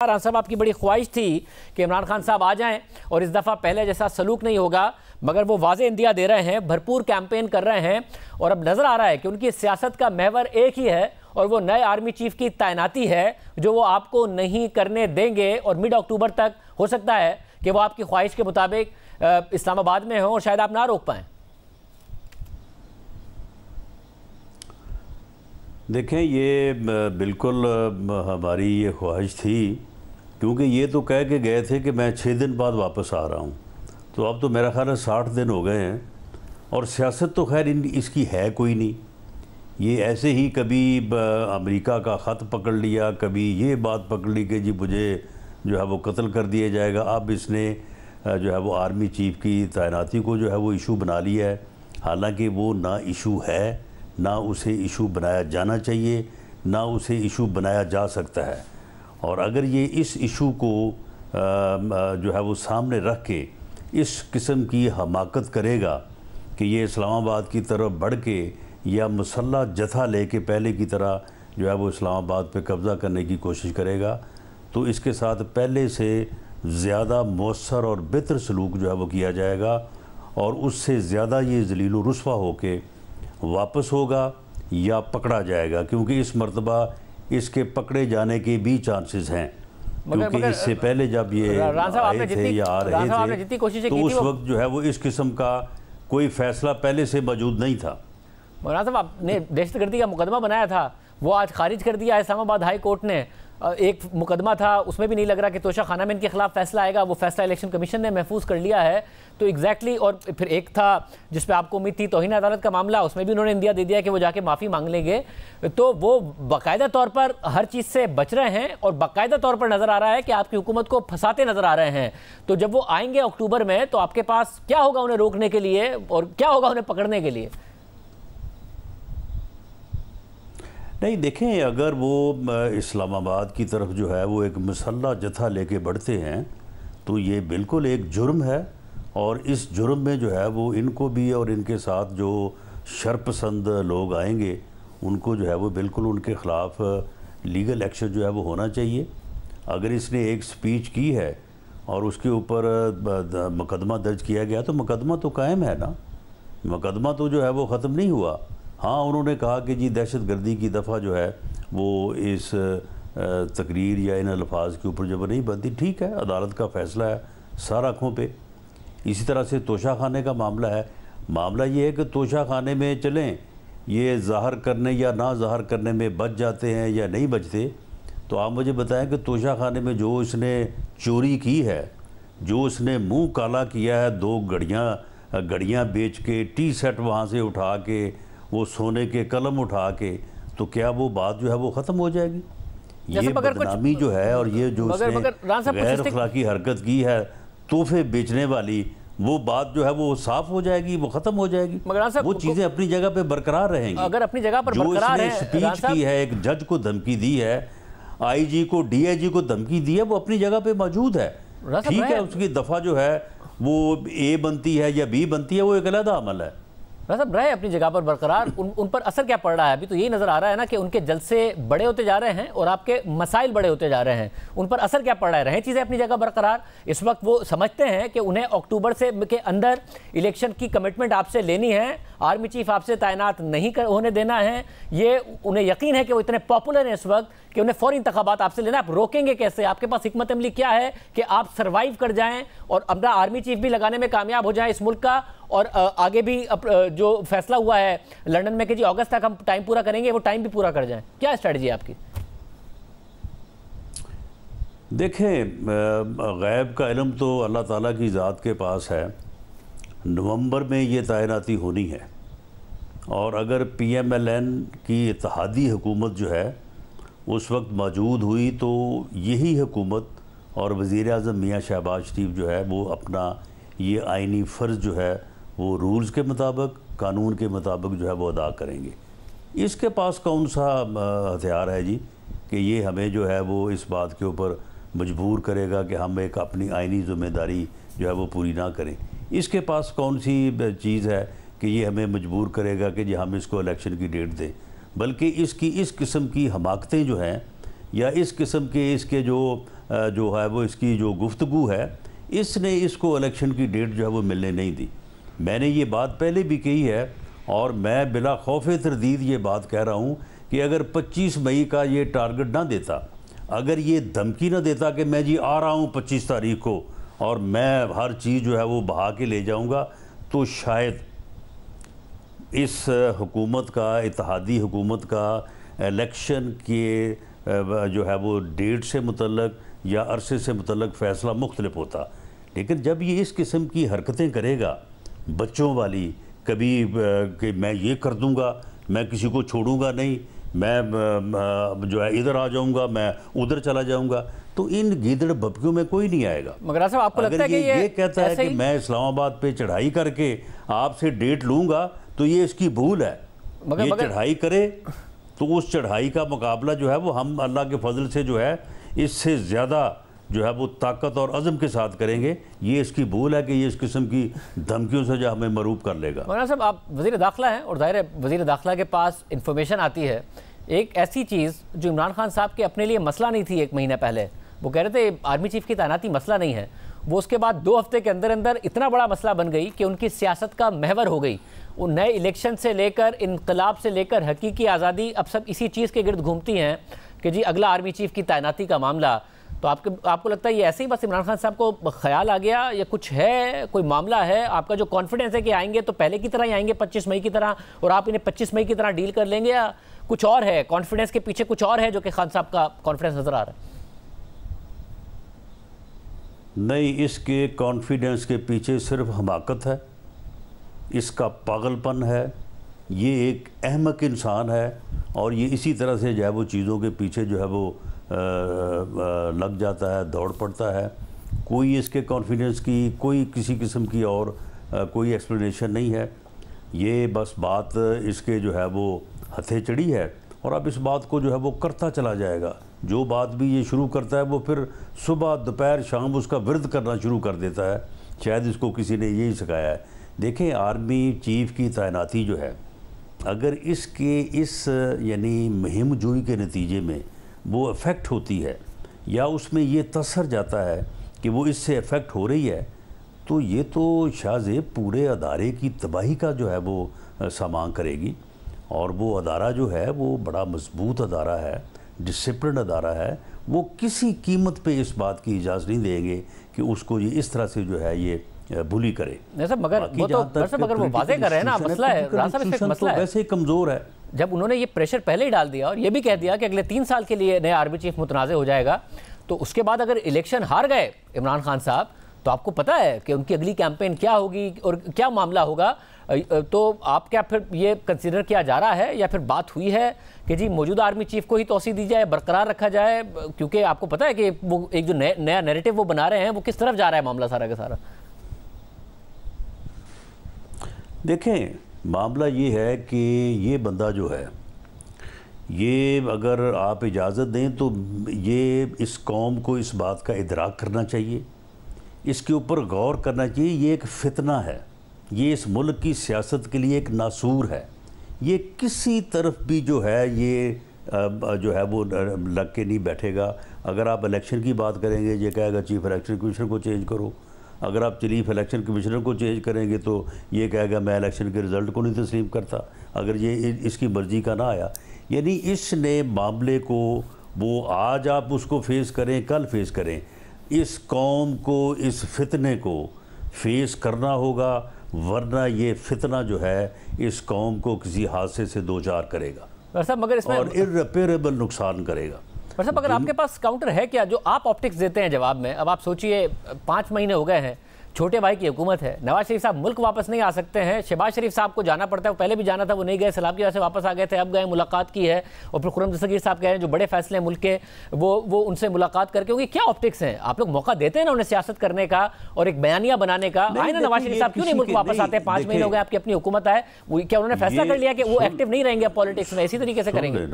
राना साहब आपकी बड़ी ख्वाहिश थी कि इमरान खान साहब आ जाएं और इस दफ़ा पहले जैसा सलूक नहीं होगा, मगर वो वाज़े इंदिया दे रहे हैं, भरपूर कैंपेन कर रहे हैं और अब नज़र आ रहा है कि उनकी सियासत का महवर एक ही है और वो नए आर्मी चीफ की तैनाती है जो वो आपको नहीं करने देंगे और मिड अक्टूबर तक हो सकता है कि वो आपकी ख्वाहिश के मुताबिक इस्लामाबाद में हो और शायद आप ना रोक पाएँ। देखें, ये बिल्कुल हमारी ये ख्वाहिश थी, क्योंकि ये तो कह के गए थे कि मैं 6 दिन बाद वापस आ रहा हूँ। तो अब तो मेरा ख्याल है 60 दिन हो गए हैं और सियासत तो खैर इसकी है कोई नहीं। ये ऐसे ही कभी अमेरिका का ख़त पकड़ लिया, कभी ये बात पकड़ ली कि जी मुझे जो है वो कत्ल कर दिया जाएगा। अब इसने जो है वो आर्मी चीफ़ की तैनाती को जो है वो इशू बना लिया है, हालांकि वो ना इशू है, ना उसे इशू बनाया जाना चाहिए, ना उसे इशू बनाया जा सकता है। और अगर ये इस इशू को जो है वो सामने रख के इस किस्म की हमाकत करेगा कि ये इस्लामाबाद की तरफ बढ़ के या मुसल्ला जथा लेके पहले की तरह जो है वो इस्लामाबाद पे कब्ज़ा करने की कोशिश करेगा, तो इसके साथ पहले से ज़्यादा मौसर और बेहतर सलूक जो है वो किया जाएगा और उससे ज़्यादा ये ज़लील व रुस्वा होके वापस होगा या पकड़ा जाएगा, क्योंकि इस मर्तबा इसके पकड़े जाने के भी चांसेस हैं। क्योंकि इससे पहले जब ये आए थे या आ रहे थे तो उस वक्त जो है वो इस किस्म का कोई फ़ैसला पहले से मौजूद नहीं था। मौलाना साहब, आपने दहशतगर्दी का मुकदमा बनाया था, वो आज खारिज कर दिया इस्लामाबाद हाई कोर्ट ने। एक मुकदमा था, उसमें भी नहीं लग रहा कि तोशा खाना में इनके खिलाफ फैसला आएगा, वो फैसला इलेक्शन कमीशन ने महफूज कर लिया है। तो एग्जैक्टली और फिर एक था जिस पे आपको उम्मीद थी तौहीन अदालत का मामला, उसमें भी उन्होंने इंदिया दे दिया कि वो जाके माफ़ी मांग लेंगे। तो वो बाकायदा तौर पर हर चीज़ से बच रहे हैं और बाकायदा तौर पर नज़र आ रहा है कि आपकी हुकूमत को फंसाते नज़र आ रहे हैं। तो जब वो आएंगे अक्टूबर में तो आपके पास क्या होगा उन्हें रोकने के लिए और क्या होगा उन्हें पकड़ने के लिए? नहीं, देखें, अगर वो इस्लामाबाद की तरफ जो है वो एक मुसल्ला जथा लेके बढ़ते हैं तो ये बिल्कुल एक जुर्म है और इस जुर्म में जो है वो इनको भी और इनके साथ जो शरपसंद लोग आएंगे उनको जो है वो बिल्कुल उनके ख़िलाफ़ लीगल एक्शन जो है वो होना चाहिए। अगर इसने एक स्पीच की है और उसके ऊपर मुकदमा दर्ज किया गया तो मुकदमा तो कायम है ना, मुकदमा तो जो है वो ख़त्म नहीं हुआ। हाँ, उन्होंने कहा कि जी दहशतगर्दी की दफ़ा जो है वो इस तकरीर या इन अल्फाज के ऊपर जब नहीं बनती, ठीक है, अदालत का फ़ैसला है, सारा आँखों पे। इसी तरह से तोशा खाने का मामला है। मामला ये है कि तोशा खाने में चलें, ये ज़ाहर करने या ना ज़ाहर करने में बच जाते हैं या नहीं बचते। तो आप मुझे बताएं कि तोशा खाने में जो इसने चोरी की है, जो इसने मुँह काला किया है, 2 घड़ियाँ बेच के, टी सेट वहाँ से उठा के, वो सोने के कलम उठा के, तो क्या वो बात जो है वो ख़त्म हो जाएगी? ये बदनामी जो है और ये जो गैर अखलाकी हरकत की है तोहफे बेचने वाली, वो बात जो है वो साफ हो जाएगी, वो ख़त्म हो जाएगी। वो चीज़ें अपनी जगह पे बरकरार रहेंगी। अगर अपनी जगह पर जो इसने स्पीच की है, एक जज को धमकी दी है, IG को, DIG को धमकी दी है, वो अपनी जगह पे मौजूद है। ठीक है, उसकी दफ़ा जो है वो A बनती है या B बनती है, वो एक अलग अमल है। सब रहे अपनी जगह पर बरकरार। उन पर असर क्या पड़ रहा है? अभी तो यही नज़र आ रहा है ना कि उनके जलसे बड़े होते जा रहे हैं और आपके मसाइल बड़े होते जा रहे हैं। उन पर असर क्या पड़ रहा है? रहे चीज़ें अपनी जगह बरकरार? इस वक्त वो समझते हैं कि उन्हें अक्टूबर से के अंदर इलेक्शन की कमिटमेंट आपसे लेनी है, आर्मी चीफ आपसे तैनात नहीं होने देना है। ये उन्हें यकीन है कि वो इतने पॉपुलर हैं इस वक्त कि उन्हें फौरी इंतखाबात आपसे लेना। आप रोकेंगे कैसे? आपके पास हिकमत अमली क्या है कि आप सर्वाइव कर जाएं और अपना आर्मी चीफ भी लगाने में कामयाब हो जाए इस मुल्क का, और आगे भी जो फैसला हुआ है लंदन में कि जी अगस्त तक हम टाइम पूरा करेंगे, वो टाइम भी पूरा कर जाएं? क्या स्ट्रेटजी है आपकी? देखें, गैब का इल्म तो अल्लाह ताला की ज़ात के पास है। नवंबर में ये तैनाती होनी है और अगर PMLN की इत्तेहादी हुकूमत जो है उस वक्त मौजूद हुई तो यही हुकूमत और वज़ीर-ए-आज़म मियाँ शहबाज शरीफ जो है वो अपना ये आइनी फ़र्ज़ जो है वो रूल्स के मुताबिक, कानून के मुताबिक जो है वो अदा करेंगे। इसके पास कौन सा हथियार है जी कि ये हमें जो है वो इस बात के ऊपर मजबूर करेगा कि हम एक अपनी आइनी ज़िम्मेदारी जो है वो पूरी ना करें? इसके पास कौन सी चीज़ है कि ये हमें मजबूर करेगा कि जी हम इसको इलेक्शन की डेट दें? बल्कि इसकी इस किस्म की हमाकतें जो हैं या इस किस्म के इसके जो جو ہے وہ اس کی جو گفتگو ہے اس نے اس کو الیکشن کی ڈیٹ جو ہے وہ ملنے نہیں دی. میں نے یہ بات پہلے بھی کہی ہے اور میں بلا خوف تردید یہ بات کہہ رہا ہوں کہ اگر 25 مئی کا یہ ٹارگٹ نہ دیتا, اگر یہ دھمکی نہ دیتا کہ میں جی آ رہا ہوں 25 تاریخ کو اور میں ہر چیز جو ہے وہ بہا کے لے جاؤں گا, تو شاید اس حکومت کا, اتحادی حکومت کا الیکشن کے جو ہے وہ ڈیٹ سے متعلق یا عرصے سے متعلق فیصلہ مختلف ہوتا. لیکن جب یہ اس قسم کی حرکتیں کرے گا بچوں والی, کبھی کہ میں یہ کر دوں گا, میں کسی کو چھوڑوں گا نہیں, میں جو ہے ادھر آ جاؤں گا, میں ادھر چلا جاؤں گا, تو ان گیدڑ بھپکیوں میں کوئی نہیں آئے گا. مگر صاحب آپ کو لگتا ہے کہ یہ کہتا ہے کہ میں اسلام آباد پہ چڑھائی کر کے آپ سے ڈیٹ لوں گا, تو یہ اس کی بھول ہے. یہ چڑھائی کرے تو اس چڑھائی کا مقابلہ جو ہے وہ ہم اللہ کے فضل سے جو ہے اس سے زیادہ جو ہے وہ طاقت اور عزم کے ساتھ کریں گے. یہ اس کی بھول ہے کہ یہ اس قسم کی دھمکیوں سے جو ہمیں مروب کر لے گا. مولانا صاحب آپ وزیر داخلہ ہیں اور ظاہر ہے وزیر داخلہ کے پاس انفارمیشن آتی ہے ایک ایسی چیز جو عمران خان صاحب کے اپنے لیے مسئلہ نہیں تھی. ایک مہینہ پہلے وہ کہہ رہے تھے آرمی چیف کی تعیناتی مسئلہ نہیں ہے, وہ اس کے بعد 2 ہفتے کے اندر اندر اتنا بڑا مسئلہ بن گئی کہ ان کی سیاست کا محور ہو گئی. وہ نئے الیکشن سے لے کر انقلاب سے لے کر حقیقی آزادی اب سب اسی چیز کے گرد گھومتی ہیں کہ جی اگلا آرمی چیف کی تعیناتی کا معاملہ. تو آپ کو لگتا ہے یہ ایسے ہی بس عمران خان صاحب کو خیال آ گیا یا کچھ ہے, کوئی معاملہ ہے؟ آپ کا جو کانفیڈنس ہے کہ آئیں گے تو پہلے کی طرح ہی آئیں گے 25 مئی کی طرح, اور آپ انہیں 25 مئی کی طرح ڈیل کر لیں گے, یا کچھ اور ہے کانفیڈنس کے پیچھے کچھ اور ہے جو کہ خان صاحب کا کانفیڈنس نظر آ رہا ہے؟ نہیں, اس کے کانفیڈنس کے پیچھے صرف حماقت ہے, اس کا پاگل پن ہے. یہ ایک احمق انسان ہے اور یہ اسی طرح سے جو ہے وہ چیزوں کے پیچھے جو ہے وہ لگ جاتا ہے, دوڑ پڑتا ہے. کوئی اس کے کانفیڈنس کی کوئی کسی قسم کی اور کوئی ایکسپلینیشن نہیں ہے. یہ بس بات اس کے جو ہے وہ ہتھے چڑھی ہے اور اب اس بات کو جو ہے وہ کرتا چلا جائے گا. جو بات بھی یہ شروع کرتا ہے وہ پھر صبح دوپہر شام اس کا ورد کرنا شروع کر دیتا ہے. شاید اس کو کسی نے یہی سکھایا ہے. دیکھیں, آرمی چیف کی تعیناتی جو ہے اگر اس یعنی مہم جوئی کے نتیجے میں وہ افیکٹ ہوتی ہے یا اس میں یہ تاثر جاتا ہے کہ وہ اس سے افیکٹ ہو رہی ہے, تو یہ تو شاہ زیب پورے ادارے کی تباہی کا جو ہے وہ سامان کرے گی. اور وہ ادارہ جو ہے وہ بڑا مضبوط ادارہ ہے, ڈسپلن ادارہ ہے. وہ کسی قیمت پہ اس بات کی اجازت نہیں دیں گے کہ اس کو یہ اس طرح سے جو ہے یہ بھولی کرے. مگر وہ واضح کر رہے ہیں نا, مسئلہ ہے مسئلہ ہے ویسے کمزور ہے. جب انہوں نے یہ پریشر پہلے ہی ڈال دیا اور یہ بھی کہہ دیا کہ اگلے 3 سال کے لیے نیا آرمی چیف متنازع ہو جائے گا, تو اس کے بعد اگر الیکشن ہار گئے عمران خان صاحب تو آپ کو پتہ ہے کہ ان کی اگلی کیمپین کیا ہوگی اور کیا معاملہ ہوگا. تو آپ کیا پھر یہ کنسیڈر کیا جا رہا ہے یا پھر بات ہوئی ہے کہ جی موجودہ آرمی چیف کو ہی توسیع دی جائے, برقرار رکھا جائے, کیونکہ آپ کو پتہ ہے کہ وہ ایک جو نیا نیریٹو وہ بنا رہے ہیں وہ کس طرف جا رہا ہے معاملہ سارا کا سارا؟ دیکھیں, معاملہ یہ ہے کہ یہ بندہ جو ہے یہ اگر آپ اجازت دیں تو یہ اس قوم کو اس بات کا ادراک کرنا چاہیے, اس کے اوپر غور کرنا چاہیے. یہ ایک فتنہ ہے, یہ اس ملک کی سیاست کے لیے ایک ناسور ہے. یہ کسی طرف بھی جو ہے یہ جو ہے وہ لگ کے نہیں بیٹھے گا. اگر آپ الیکشن کی بات کریں گے یہ کہے گا چیف الیکشن کمیشنر کو چینج کرو. اگر آپ چیف الیکشن کمیشنر کو چینج کریں گے تو یہ کہے گا میں الیکشن کے رزلٹ کو نہیں تسلیم کرتا اگر یہ اس کی مرضی کا نہ آیا. یعنی اس نے معاملے کو وہ آج آپ اس کو فیس کریں کل فیس کریں, اس قوم کو اس فتنے کو فیس کرنا ہوگا, ورنہ یہ فتنہ جو ہے اس قوم کو کسی حادثے سے دوچار کرے گا اور irreparable نقصان کرے گا. صاحب اگر آپ کے پاس کاؤنٹر ہے کیا جو آپ آپٹکس دیتے ہیں جواب میں؟ اب آپ سوچئے 5 مہینے ہو گئے ہیں, چھوٹے بھائی کی حکومت ہے, نواز شریف صاحب ملک واپس نہیں آ سکتے ہیں, شہباز شریف صاحب کو جانا پڑتا ہے, وہ پہلے بھی جانا تھا وہ نہیں گئے, سیلاب کی وجہ سے واپس آ گئے تھے, اب گئے ملاقات کی ہے, اور پھر خرم دستگیر صاحب کہہ رہے ہیں جو بڑے فیصلے ہیں ملک کے وہ ان سے ملاقات کر کے ہوگی. کیا آپٹکس ہیں؟ آپ لوگ موقع دیتے ہیں نا انہیں سیاست کرنے کا اور ایک بیانیہ بنانے کا. آئے نا نواز شریف صاحب کیوں نہیں ملک واپس آتے؟ 5 مہینے ہو گئے آپ کی اپنی حکومت ہے, کیا انہوں نے فیصلہ کر لیا کہ وہ ایکٹیو نہیں رہیں گے پالیٹکس میں, اسی طریقے سے کریں گے؟